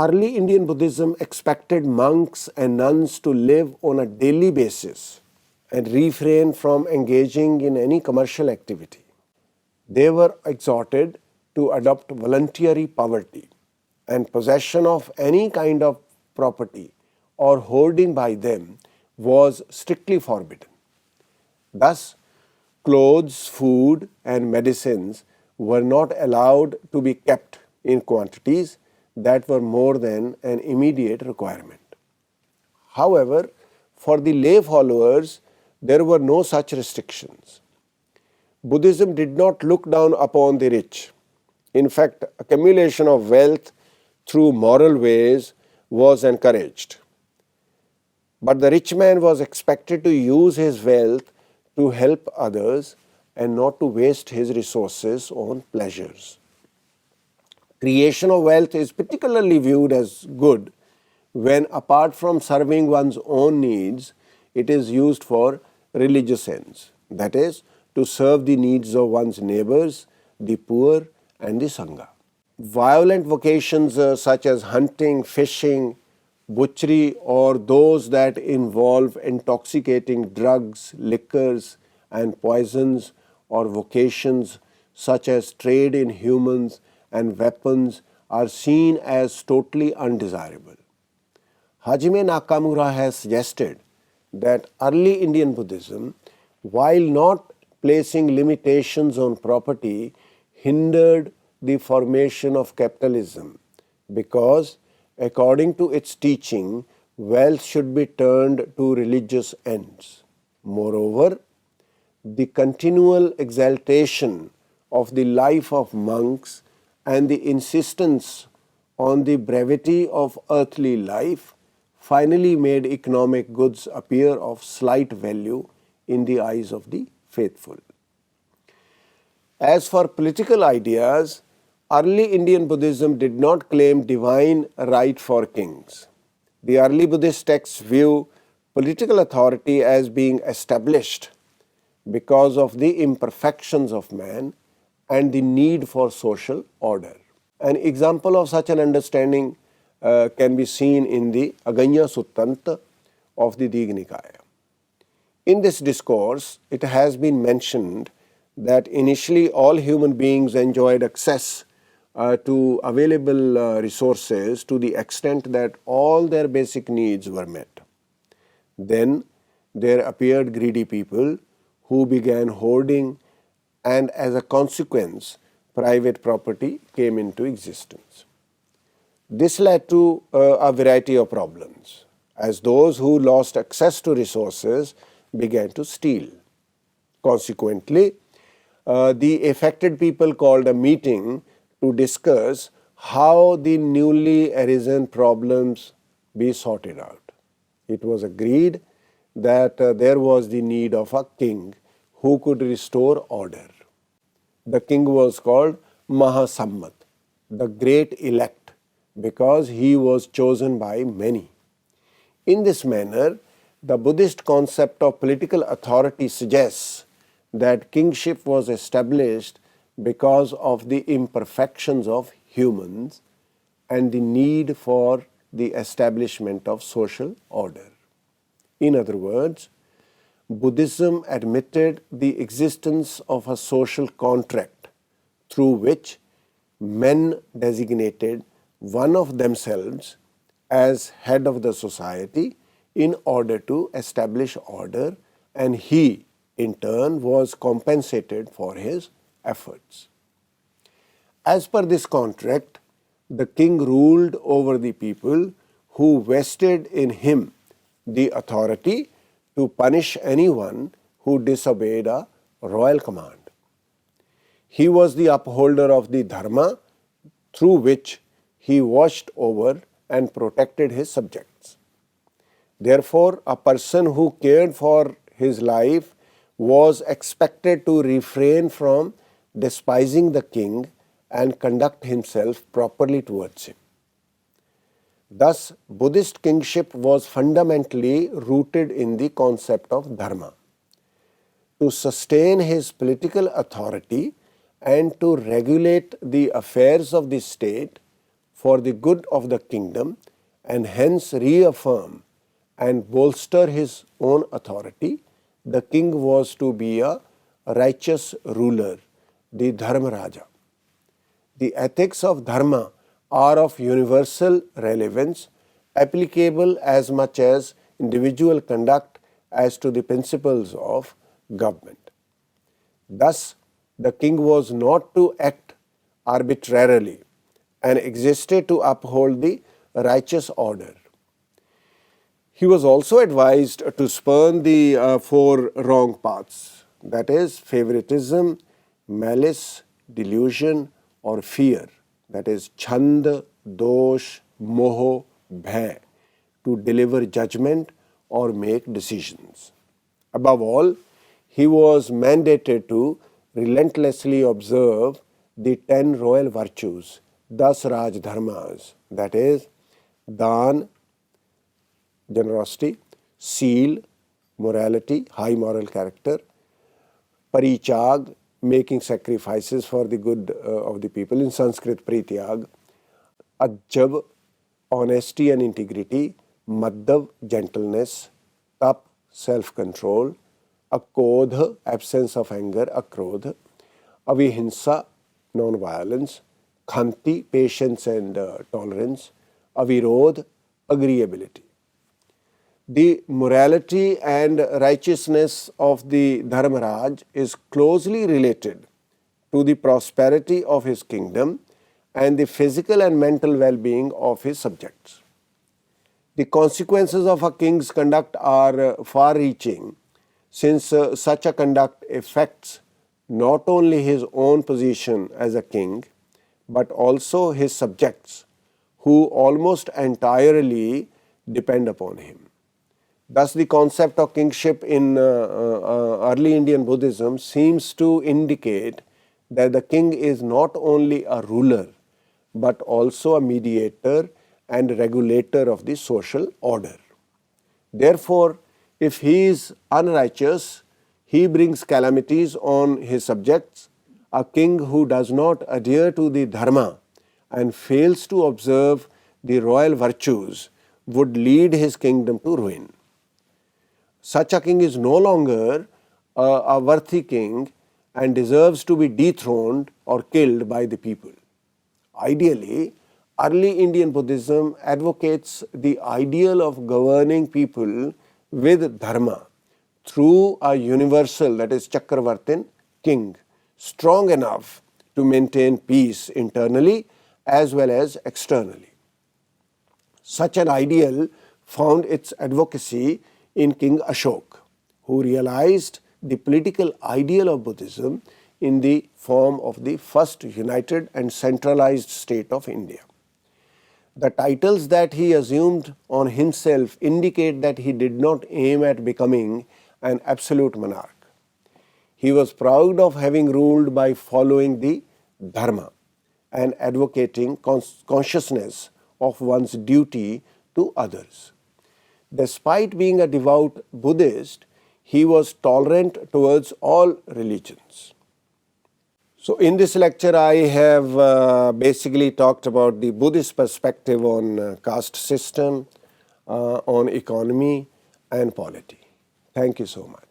early Indian Buddhism expected monks and nuns to live on a daily basis and refrain from engaging in any commercial activity. They were exhorted to adopt voluntary poverty, and possession of any kind of property or hoarding by them was strictly forbidden. Thus, clothes, food, and medicines were not allowed to be kept in quantities that were more than an immediate requirement. However, for the lay followers, there were no such restrictions. Buddhism did not look down upon the rich. In fact, accumulation of wealth through moral ways was encouraged. But the rich man was expected to use his wealth to help others and not to waste his resources on pleasures. Creation of wealth is particularly viewed as good when, apart from serving one's own needs, it is used for religious ends, that is, to serve the needs of one's neighbors, the poor, and the Sangha. Violent vocations such as hunting, fishing, butchery, or those that involve intoxicating drugs, liquors, and poisons, or vocations such as trade in humans and weapons are seen as totally undesirable. Hajime Nakamura has suggested that early Indian Buddhism, while not placing limitations on property, hindered the formation of capitalism because, according to its teaching, wealth should be turned to religious ends. Moreover, the continual exaltation of the life of monks and the insistence on the brevity of earthly life finally made economic goods appear of slight value in the eyes of the faithful. As for political ideas, early Indian Buddhism did not claim divine right for kings. The early Buddhist texts view political authority as being established because of the imperfections of man and the need for social order. An example of such an understanding can be seen in the Aganya Suttanta of the Digha Nikaya. In this discourse, it has been mentioned that initially all human beings enjoyed access to available resources to the extent that all their basic needs were met. Then there appeared greedy people who began hoarding, and as a consequence, private property came into existence. This led to a variety of problems, as those who lost access to resources began to steal. Consequently, the affected people called a meeting to discuss how the newly arisen problems be sorted out. It was agreed that there was the need of a king who could restore order. The king was called Mahasammat, the great elect, because he was chosen by many. In this manner, the Buddhist concept of political authority suggests that kingship was established because of the imperfections of humans and the need for the establishment of social order. In other words, Buddhism admitted the existence of a social contract through which men designated one of themselves as head of the society in order to establish order, and he, in turn, was compensated for his efforts. As per this contract, the king ruled over the people who vested in him the authority to punish anyone who disobeyed a royal command. He was the upholder of the dharma through which he watched over and protected his subjects. Therefore, a person who cared for his life was expected to refrain from despising the king and conduct himself properly towards him. Thus, Buddhist kingship was fundamentally rooted in the concept of dharma. To sustain his political authority and to regulate the affairs of the state, for the good of the kingdom and hence reaffirm and bolster his own authority, the king was to be a righteous ruler, the Dharmaraja. The ethics of dharma are of universal relevance, applicable as much as individual conduct as to the principles of government. Thus, the king was not to act arbitrarily and existed to uphold the righteous order. He was also advised to spurn the four wrong paths, that is, favoritism, malice, delusion, or fear, that is, chand, dosh, moho, bhay, to deliver judgment or make decisions. Above all, he was mandated to relentlessly observe the 10 royal virtues, 10 Raj Dharmas, that is, Dan, generosity, seal, morality, high moral character, parichag, making sacrifices for the good of the people, in Sanskrit prityag, ajab, honesty and integrity, madhav, gentleness, tap, self-control, akodh, absence of anger, akrodh, avihinsa, non-violence, khanti, patience and tolerance, avirodh, agreeability. The morality and righteousness of the Dharmaraj is closely related to the prosperity of his kingdom and the physical and mental well-being of his subjects. The consequences of a king's conduct are far-reaching, since such a conduct affects not only his own position as a king, but also his subjects, who almost entirely depend upon him. Thus, the concept of kingship in early Indian Buddhism seems to indicate that the king is not only a ruler, but also a mediator and regulator of the social order. Therefore, if he is unrighteous, he brings calamities on his subjects. A king who does not adhere to the dharma and fails to observe the royal virtues would lead his kingdom to ruin. Such a king is no longer a worthy king and deserves to be dethroned or killed by the people. Ideally, early Indian Buddhism advocates the ideal of governing people with dharma through a universal, that is Chakravartin, king, strong enough to maintain peace internally as well as externally. Such an ideal found its advocacy in King Ashok, who realized the political ideal of Buddhism in the form of the first united and centralized state of India. The titles that he assumed on himself indicate that he did not aim at becoming an absolute monarch. He was proud of having ruled by following the dharma and advocating consciousness of one's duty to others. Despite being a devout Buddhist, he was tolerant towards all religions. So in this lecture, I have basically talked about the Buddhist perspective on caste system, on economy and polity. Thank you so much.